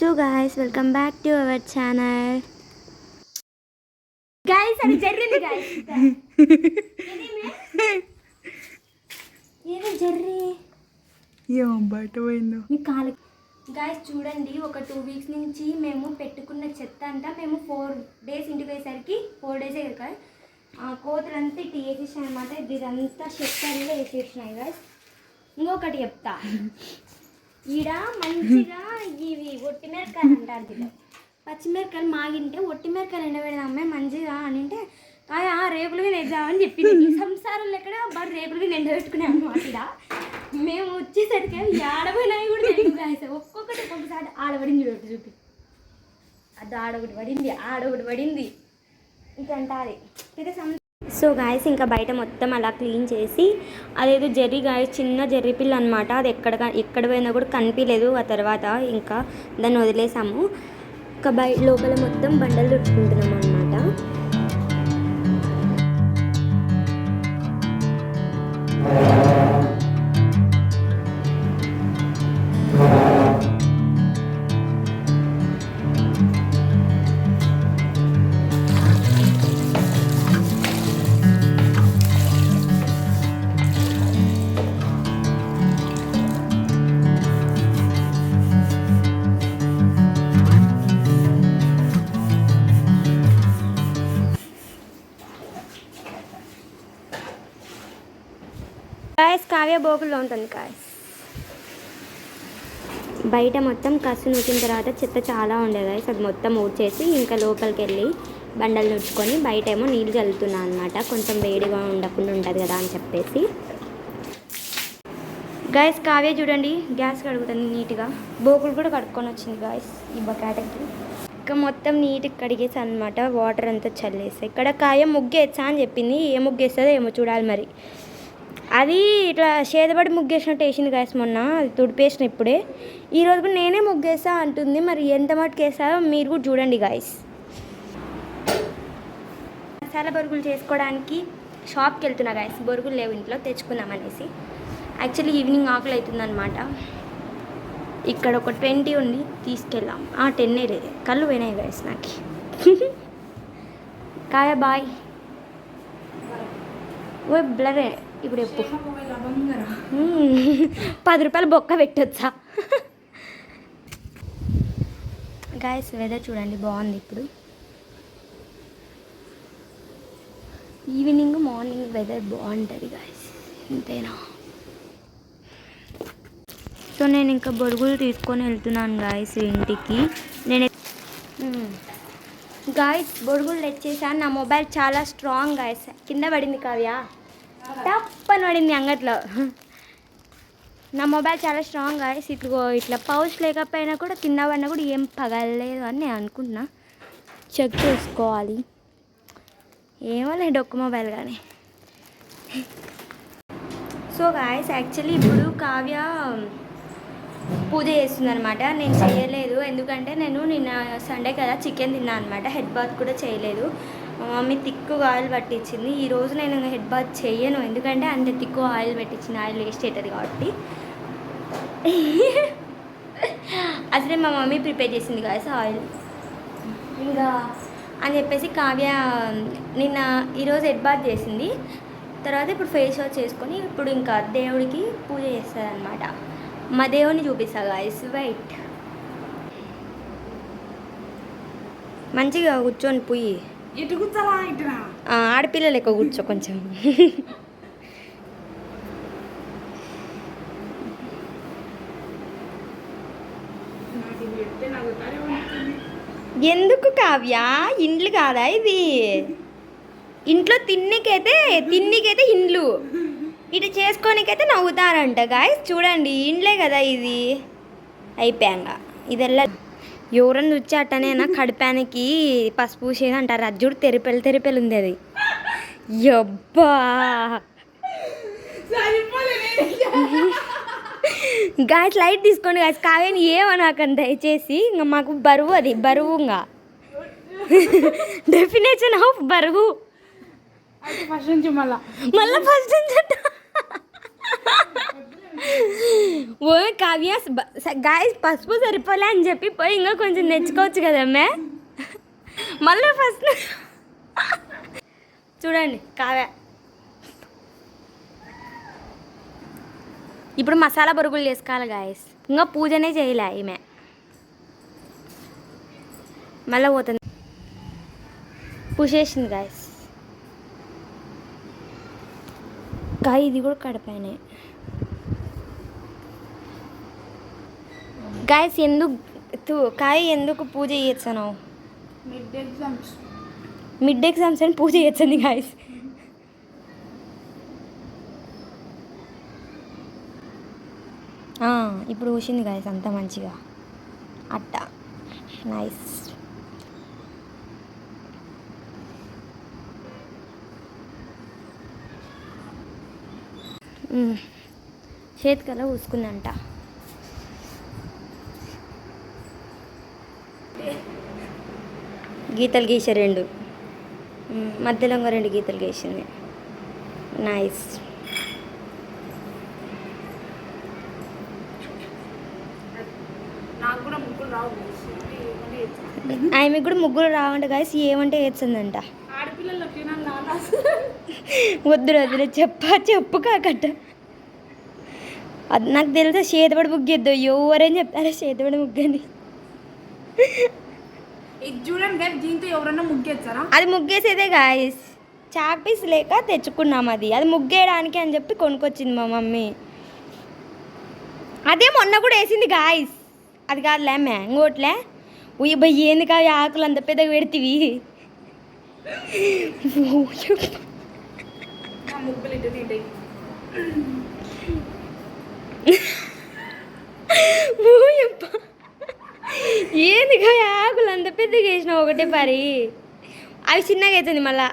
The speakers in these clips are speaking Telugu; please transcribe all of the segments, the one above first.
So guys welcome back to our channel. Guys అది జరిగింది గాయ్స్. ఏదో జర్రీ ఏమో బయట పోయిందో మీ కాలు. గాయ్స్ చూడండి, ఒక 2 వీక్స్ నుంచి మేము పెట్టుకున్న చెత్త అంతా మేము 4 days ఇంటికి పోయేసరికి 4 days కదా కోతులంతా ఇటు వేసేసాయి అనమాట. ఇదంతా చెత్తలో వేసేసినాయి గాయ్స్. ఇంకొకటి చెప్తా, ఈడ మంచిగా ఇవి ఒట్టిమిరకాయలు అంటారు కదా, పచ్చిమిరకాయలు మాగింటే ఒట్టిమిరకాయలు ఎండబెడదామే మంచిగా అని అంటే రేపుల మీద వేద్దామని చెప్పింది. సంసారంలో ఎక్కడ బాగా రేపుల మీద ఎండబెట్టుకునే అనమాట. ఇడ మేము వచ్చేసరికి ఆడపోయినాయి కూడా తెలియదు గాయస్. ఒక్కొక్కటి ఒక్కొక్కసారి ఆడబడింది చూపి, అది ఆడొకటి పడింది ఆడొకటి పడింది ఇంకంటాది. సో గాయస్ ఇంకా బయట మొత్తం అలా క్లీన్ చేసి, అదేదో జెర్రీ గాయస్, చిన్న జెర్రీ పిల్ల అనమాట. అది ఎక్కడ పోయినా కూడా కనిపించలేదు. ఆ తర్వాత ఇంకా దాన్ని వదిలేసాము. ఇంకా లోపల మొత్తం బండలు చుట్టుకుంటున్నాం అనమాట. గాయస్ కావ్య బోకుల్లో ఉంటుంది గాయస్. బయట మొత్తం కసు నూకిన తర్వాత చెత్త చాలా ఉండేది గాయస్. అది మొత్తం ఊడ్చేసి ఇంకా లోపలికి వెళ్ళి బండలు నుడుచుకొని బయట ఏమో నీళ్ళు చల్లుతున్నాను అనమాట. కొంచెం వేడిగా ఉండకుండా ఉంటుంది కదా అని చెప్పేసి. గాయస్ కావ్య చూడండి గ్యాస్ కడుగుతుంది నీట్గా. బోకులు కూడా కడుక్కొని వచ్చింది గాయస్ ఈ బకెట్కి. ఇంకా మొత్తం నీట్గా కడిగేసి అనమాట. వాటర్ అంతా చల్లేసి ఇక్కడ కావ్య ముగ్గు వేస్తా అని చెప్పింది. ఏ ముగ్గు వేస్తుందో ఏమో చూడాలి మరి. అది ఇట్లా చేతబడి ముగ్గేసినట్టు వేసింది గాయస్ మొన్న. అది తుడిపేసిన ఇప్పుడే. ఈరోజు కూడా నేనే ముగ్గేసా అంటుంది. మరి ఎంత మటుకు వేసారో మీరు కూడా చూడండి గాయస్. మసాలా బొరుగులు చేసుకోవడానికి షాప్కి వెళ్తున్నా గాయస్. బొరుగులు లేవు ఇంట్లో, తెచ్చుకుందాం అనేసి. యాక్చువల్లీ ఈవినింగ్ ఆకలి అవుతుందన్నమాట. ఇక్కడ ఒక 20 ఉంది, తీసుకెళ్ళాం. 10 లేదు, కళ్ళు పోయినాయి గాయస్ నాకు. కాయ బాయ్ ఓ బ్లరే. ఇప్పుడు ఎప్పు 10 రూపాయలు బొక్క పెట్టొచ్చా గాయస్. వెదర్ చూడండి బాగుంది. ఇప్పుడు ఈవినింగ్ మార్నింగ్ వెదర్ బాగుంటుంది గాయస్, అంతేనా. సో నేను ఇంకా బొరుగులు తీసుకొని వెళ్తున్నాను గాయస్ ఇంటికి. నేను గాయస్ బొరుగులు తెచ్చేసాను. నా మొబైల్ చాలా స్ట్రాంగ్ గాయస్. కింద పడింది కావ్య, తప్పని పడింది అంగట్లో. నా మొబైల్ చాలా స్ట్రాంగ్ గాయస్. ఇట్లా పౌచ్ లేకపోయినా కూడా కింద పడినా కూడా ఏం పగలలేదు అని నేను అనుకుంటున్నా. చెక్ చేసుకోవాలి. ఏమో లేదు డొక్కు మొబైల్ కానీ. సో గాయస్ యాక్చువల్లీ ఇప్పుడు కావ్య పూజ చేస్తుంది అనమాట. నేను చేయలేదు, ఎందుకంటే నేను నిన్న సండే కదా చికెన్ తిన్నా అనమాట. హెడ్ బాత్ కూడా చేయలేదు. మా మమ్మీ తిక్కు ఆయిల్ పట్టించింది. ఈరోజు నేను హెడ్ బాత్ చేయను, ఎందుకంటే అంత తిక్కు ఆయిల్ పెట్టించింది. ఆయిల్ వేస్ట్ అవుతుంది కాబట్టి. అసలే మా మమ్మీ ప్రిపేర్ చేసింది గాయస్ ఆయిల్. ఇంకా అని చెప్పేసి కావ్య ఈరోజు హెడ్ బాత్ చేసింది. తర్వాత ఇప్పుడు ఫేస్ వాష్ చేసుకొని ఇప్పుడు ఇంకా దేవుడికి పూజ చేస్తుంది అనమాట. మా దేవుని చూపిస్తా గాయస్. వెయిట్, మంచిగా కూర్చొని పోయి ఇటు కూర్చోలా, ఇటు ఆడపిల్లలు ఎక్కువ కూర్చో కొంచెం. ఎందుకు కావ్య, ఇండ్లు కాదా ఇది? ఇంట్లో తిన్నికైతే ఇండ్లు, ఇటు చేసుకోనికైతే నవ్వుతారంట గాయస్. చూడండి ఇండ్లే కదా ఇది. అయిపోయాక ఇదెల్లా ఎవరన్నా వచ్చి అట్టనేనా కడిపానికి పసుపు పూసేది అంటారు. అది చూడు తెరిపెలు ఉంది అది. యబ్బా గాయస్ లైట్ తీసుకోండి గాయస్. కావ్యని ఏమనాకండి దయచేసి. ఇంకా మాకు బరువు, అది బరువు. ఇంకా డెఫినేషన్ ఆఫ్ బరువు. ఫస్ట్ నుంచి మళ్ళీ ఫస్ట్ నుంచి ఓ కావ్య గాయస్ పసుపు సరిపోలే అని చెప్పి పోయి ఇంకా కొంచెం తెచ్చుకోవచ్చు కదమ్మే మళ్ళీ ఫస్ట్ చూడండి కావ్య ఇప్పుడు మసాలా బొరుగులు చేసుకోవాలి గాయస్ ఇంకా పూజనే చేయలే ఈమె మళ్ళీ పోతుంది పూసేసింది గాయస్ కాయ ఇది కూడా కడపనే గాయస్ ఎందుకు కాయ ఎందుకు పూజ చేయొచ్చాను మిడ్ ఎగ్జామ్స్ అని పూజ చేయొచ్చండి గాయస్ ఇప్పుడు ఊసింది గాయస్ అంత మంచిగా అట్ట నైస్ చేతికల ఊసుకుందంట గీతలు గీసే రెండు మధ్యలో ఇంకా రెండు గీతలు గీసింది నైస్ ఆమెకు కూడా ముగ్గురు రావంట గాయస్ ఏమంటే వేస్తుందంట వద్దురు వద్దురు చెప్పు కాకట అది నాకు తెలిసే చేతిపడి ముగ్గేద్దు ఎవరైనా చెప్తారా చేతిపడి ముగ్గని చూడండి దీంతో ఎవరన్నా ముగ్గేస్తారా అది ముగ్గేసేదే గాయస్ చాక్ పీస్ లేక తెచ్చుకున్నాం అది ముగ్గేయడానికి అని చెప్పి కొనుక్కొచ్చింది మా మమ్మీ అదే మొన్న కూడా వేసింది గాయస్ అది కాదులే మ్యాంగోట్లే ఉయ్య భయ్య ఏంది కాదు ఆకులు అంత పెద్దగా పెడితివి ఏంది కాదు ఆకులు అంత పెద్దగా వేసినావు ఒకటే పరి అవి చిన్నగా అవుతుంది మళ్ళా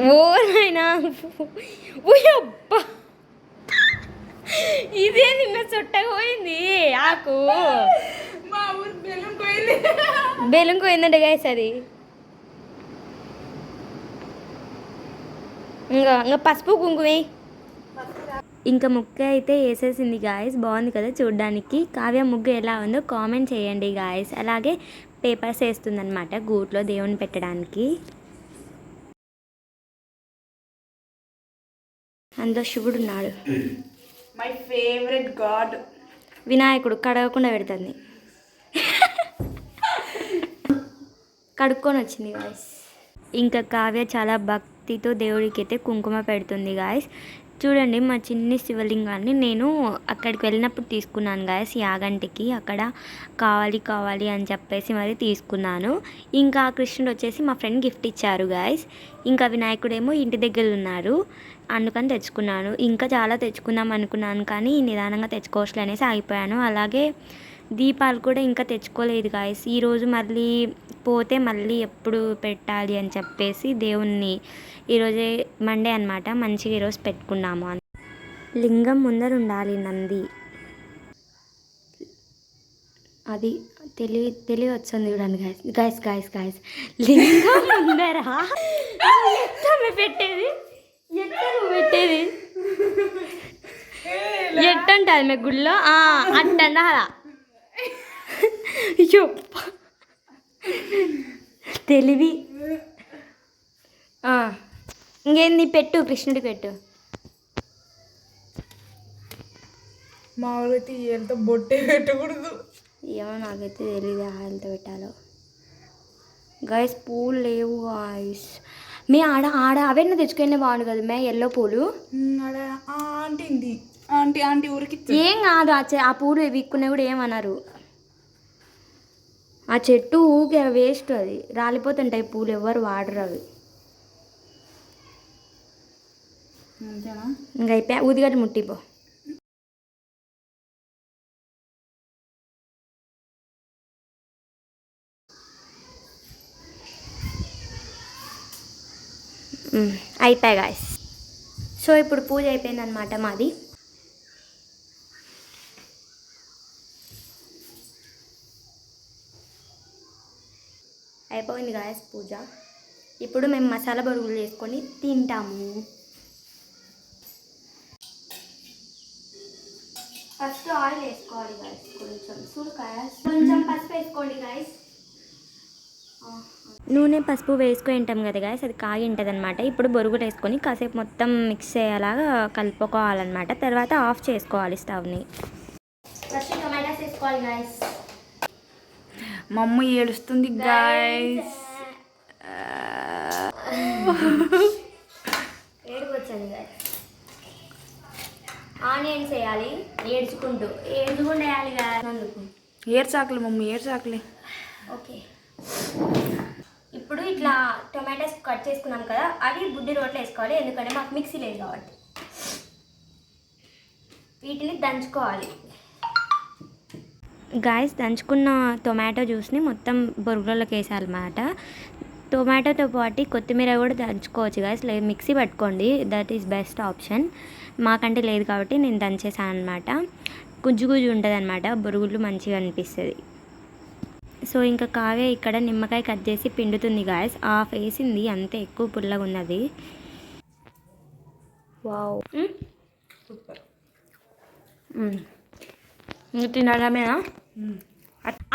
ఓ నాయనా అబ్బా ఇదే నిన్న చుట్టగా పోయింది ఆకు బెలూన్ పోయిందంటే గాయస్ అది ఇంకా పసుపు కుంకుమే ఇంకా ముగ్గ అయితే వేసేసింది గాయస్ బాగుంది కదా చూడడానికి కావ్య ముగ్గు ఎలా ఉందో కామెంట్ చేయండి గాయస్ అలాగే పేపర్స్ వేస్తుందన్నమాట గూట్లో దేవుని పెట్టడానికి అందులో శివుడు ఉన్నాడు మై ఫేవరెట్ గాడ్ వినాయకుడు కడగకుండా పెడుతుంది కడుక్కొని వచ్చింది గాయస్ ఇంకా కావ్య చాలా భక్తితో దేవుడికి అయితే కుంకుమ పెడుతుంది గాయస్ చూడండి మా చిన్ని శివలింగాన్ని నేను అక్కడికి వెళ్ళినప్పుడు తీసుకున్నాను గాయస్ యాగంటికి అక్కడ కావాలి అని చెప్పేసి మరి తీసుకున్నాను ఇంకా కృష్ణుడు వచ్చేసి మా ఫ్రెండ్ గిఫ్ట్ ఇచ్చారు గాయస్ ఇంకా వినాయకుడేమో ఇంటి దగ్గర ఉన్నారు అందుకని తెచ్చుకున్నాను ఇంకా చాలా తెచ్చుకుందాం అనుకున్నాను కానీ నిదానంగా తెచ్చుకోవచ్చులే అనేసి ఆగిపోయాను అలాగే దీపాలు కూడా ఇంకా తెచ్చుకోలేదు గాయస్ ఈరోజు మళ్ళీ పోతే మళ్ళీ ఎప్పుడు పెట్టాలి అని చెప్పేసి దేవుణ్ణి ఈరోజే మండే అనమాట మంచిగా ఈరోజు పెట్టుకున్నాము లింగం ముందర ఉండాలి నంది అది తెలివి వచ్చింది చూడండి గాయస్ లింగం ముందర పెట్టేది ఎట్టంటారు మీ గుళ్ళో అట్టండ అలా తెలివి ఇంకేంది పెట్టు కృష్ణుడి పెట్టు మా ఊరైతే ఏళ్ళతో బొట్టే పెట్టకూడదు ఏమో నాకైతే తెలియదు ఆయిల్తో పెట్టాలో గాయస్ పూలు లేవు గాయస్ మీ ఆడ అవన్నీ తెచ్చుకునే బాగుండు కదా మే ఎల్లో పూలు ఆంటీ ఊరికి ఏం కాదు ఆ పూలు విక్కునే కూడా ఏమన్నారు ఆ చెట్టు ఊకే వేస్ట్ అది రాలిపోతుంటాయి పూలు ఎవరు వాడరు అవి ఇంకా అయిపోయా ఊదిగడ్డ ముట్టిపో అయిపోయా గాయస్ సో ఇప్పుడు పూజ అయిపోయిందనమాట మాది అయిపోయింది గాయస్ పూజ ఇప్పుడు మేము మసాలా బొరుగులు వేసుకొని తింటాము ఆయిల్ వేసుకోవాలి గాయస్, కొంచెం చూడకాయ కొంచెం పసుపు వేసుకోండి గాయస్. నూనె పసుపు వేసుకొని ఉంటాం కదా గాయస్, అది కాగి ఉంటుంది అనమాట. ఇప్పుడు బొరుగులు వేసుకొని కాసేపు మొత్తం మిక్స్ అయ్యేలాగా కలుపుకోవాలన్నమాట. తర్వాత ఆఫ్ చేసుకోవాలి స్టవ్ని. ఫస్ట్ టొమాటోస్ వేసుకోవాలి గాయస్. మమ్మీ ఏడుస్తుంది గాయస్. ఏడుకొచ్చింది గాయస్. ఆనియన్స్ వేయాలి ఏడ్చుకుంటూ వేయాలి గాయస్. అందుకు ఏడ్చాకలే మమ్మీ, ఏడ్చాకలే. ఓకే, ఇప్పుడు ఇట్లా టొమాటోస్ కట్ చేసుకున్నాం కదా, అవి బుడ్డి రోట్లో వేసుకోవాలి, ఎందుకంటే మాకు మిక్సీ లేదు కాబట్టి. వీటిని దంచుకోవాలి గాయస్. దంచుకున్న టొమాటో జ్యూస్ని మొత్తం బొరుగులలోకి వేసాలన్నమాట. టొమాటోతో పాటు కొత్తిమీర కూడా దంచుకోవచ్చు గాయస్, లేదు మిక్సీ పట్టుకోండి, దట్ ఈస్ బెస్ట్ ఆప్షన్. మాకంటే లేదు కాబట్టి నేను దంచేసాను అనమాట. గుజ్జు గుజ్జు ఉంటుంది అనమాట, బొరుగులు మంచిగా అనిపిస్తుంది. సో ఇంకా కావ్య ఇక్కడ నిమ్మకాయ కట్ చేసి పిండుతుంది గాయస్. హాఫ్ వేసింది అంతే, ఎక్కువ పుల్లగా ఉన్నది. Wow, super. తినడమేనా?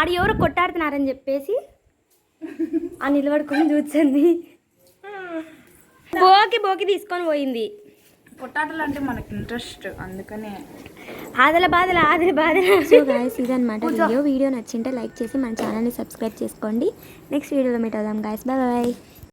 అది ఎవరు కొట్టాడుతున్నారని చెప్పేసి ఆ నిలబడుకొని చూస్తుంది. బోకి తీసుకొని పోయింది. పొటాటోలు అంటే మనకి ఇంట్రెస్ట్, అందుకనే. ఆదల బాధల. సో గాయస్ ఇదన్నమాట వీడియో నచ్చింటే లైక్ చేసి మన ఛానల్ని సబ్స్క్రైబ్ చేసుకోండి. నెక్స్ట్ వీడియోలో మీట్ అవుదాం గాయస్. బాయ్.